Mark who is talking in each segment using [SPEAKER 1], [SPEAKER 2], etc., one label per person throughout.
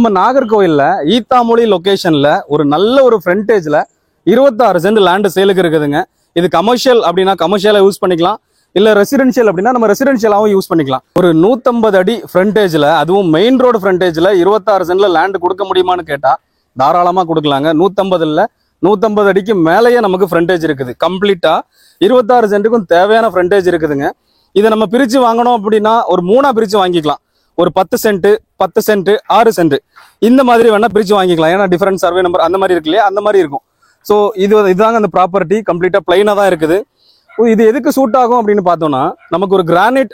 [SPEAKER 1] நம்ம நாகர்கோவில்ல ஈத்தாமொழி லொகேஷன்ல ஒரு நல்ல ஒரு ஃப்ரண்டேஜ்ல 26 சென்ட் லேண்ட் சேலுக்கு இருக்குதுங்க. இது கமர்ஷியல் அப்படின்னா கமர்ஷியலா யூஸ் பண்ணிக்கலாம், இல்ல ரெசிடென்ஷியல் அப்படின்னா நம்ம ரெசிடென்ஷியலாவும் யூஸ் பண்ணிக்கலாம். ஒரு 150 அடி ஃப்ரண்டேஜ்ல, அதுவும் மெயின் ரோடு ஃப்ரண்டேஜ்ல 26 சென்ட்ல லேண்ட் கொடுக்க முடியுமான்னு கேட்டா தாராளமா கொடுக்கலாங்க. 150 இல்ல 150 அடிக்கு மேலேயே நமக்கு ஃப்ரண்டேஜ் இருக்குது. கம்ப்ளீட்டா 26 சென்ட்டுக்கும் தேவையான ஃப்ரண்டேஜ் இருக்குதுங்க. இதை நம்ம பிரிச்சு வாங்கணும் அப்படின்னா ஒரு 3ஆ பிரிச்சு வாங்கிக்கலாம். ஒரு 10 சென்ட் 10 சென்ட் 6 சென்ட் இந்த மாதிரி வேணா பிரிச்சு வாங்கிக்கலாம். ஏன்னா டிஃபரெண்ட் சர்வே நம்பர் அந்த மாதிரி இருக்கு இல்லையா, அந்த மாதிரி இருக்கும். ஸோ இதுதாங்க அந்த ப்ராப்பர்ட்டி. கம்ப்ளீட்டா பிளைனா தான் இருக்குது. இது எதுக்கு சூட் ஆகும் அப்படின்னு பார்த்தோம்னா, நமக்கு ஒரு கிரானைட்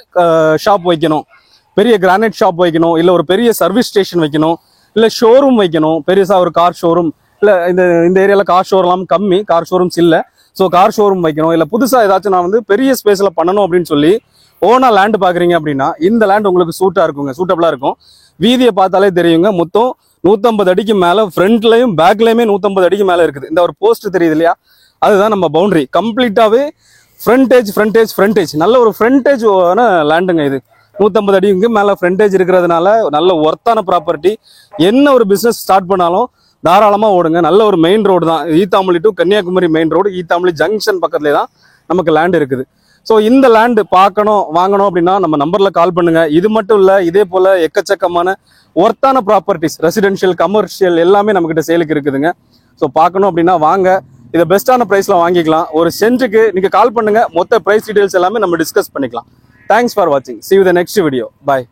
[SPEAKER 1] ஷாப் வைக்கணும், பெரிய கிரானைட் ஷாப் வைக்கணும், இல்லை ஒரு பெரிய சர்வீஸ் ஸ்டேஷன் வைக்கணும், இல்லை ஷோரூம் வைக்கணும், பெருசா ஒரு கார் ஷோரூம், இல்லை இந்த ஏரியால கார் ஷோரூம் கம்மி, கார் ஷோரூம்ஸ் இல்லை. ஸோ கார் ஷோரூம் வைக்கணும், இல்லை புதுசாக ஏதாச்சும் நான் வந்து பெரிய ஸ்பேஸில் பண்ணணும் அப்படின்னு சொல்லி ஓனா லேண்ட் பார்க்குறீங்க அப்படின்னா இந்த லேண்ட் உங்களுக்கு சூட்டபிளாக இருக்கும். வீதியை பார்த்தாலே தெரியுங்க. மொத்தம் 150 அடிக்கு மேலே ஃப்ரண்ட்லையும் பேக்லையுமே 150 அடிக்கு மேலே இருக்குது. இந்த ஒரு போஸ்ட் தெரியுது இல்லையா, அதுதான் நம்ம பவுண்டரி. கம்ப்ளீட்டாகவே ஃப்ரண்டேஜ் நல்ல ஒரு ஃப்ரண்டேஜ் லேண்டுங்க. இது 150 அடிக்கு மேலே ஃப்ரண்டேஜ் இருக்கிறதுனால நல்ல ஒர்த்தான ப்ராப்பர்ட்டி. என்ன ஒரு பிஸ்னஸ் ஸ்டார்ட் பண்ணாலும் தாராளமாக ஓடுங்க. நல்ல ஒரு மெயின் ரோடு தான். Eathamozhi to Kanyakumari main road, Eathamozhi junction பக்கத்துலேயே தான் நமக்கு லேண்ட் இருக்குது. ஸோ இந்த லேண்டு பார்க்கணும் வாங்கணும் அப்படின்னா நம்ம நம்பரில் கால் பண்ணுங்க. இது மட்டும் இல்லை, இதே போல் எக்கச்சக்கமான ஒர்த்தான ப்ராப்பர்ட்டிஸ் ரெசிடென்ஷியல் கமர்ஷியல் எல்லாமே நம்மகிட்ட சேலுக்கு இருக்குதுங்க. ஸோ பார்க்கணும் அப்படின்னா வாங்க, இதை பெஸ்ட்டான ப்ரைஸில் வாங்கிக்கலாம். ஒரு சென்ட்டுக்கு நீங்கள் கால் பண்ணுங்க, மொத்த ப்ரைஸ் டீடைல்ஸ் எல்லாமே நம்ம டிஸ்கஸ் பண்ணிக்கலாம். தேங்க்ஸ் ஃபார் வாட்சிங். See you in the next video. Bye.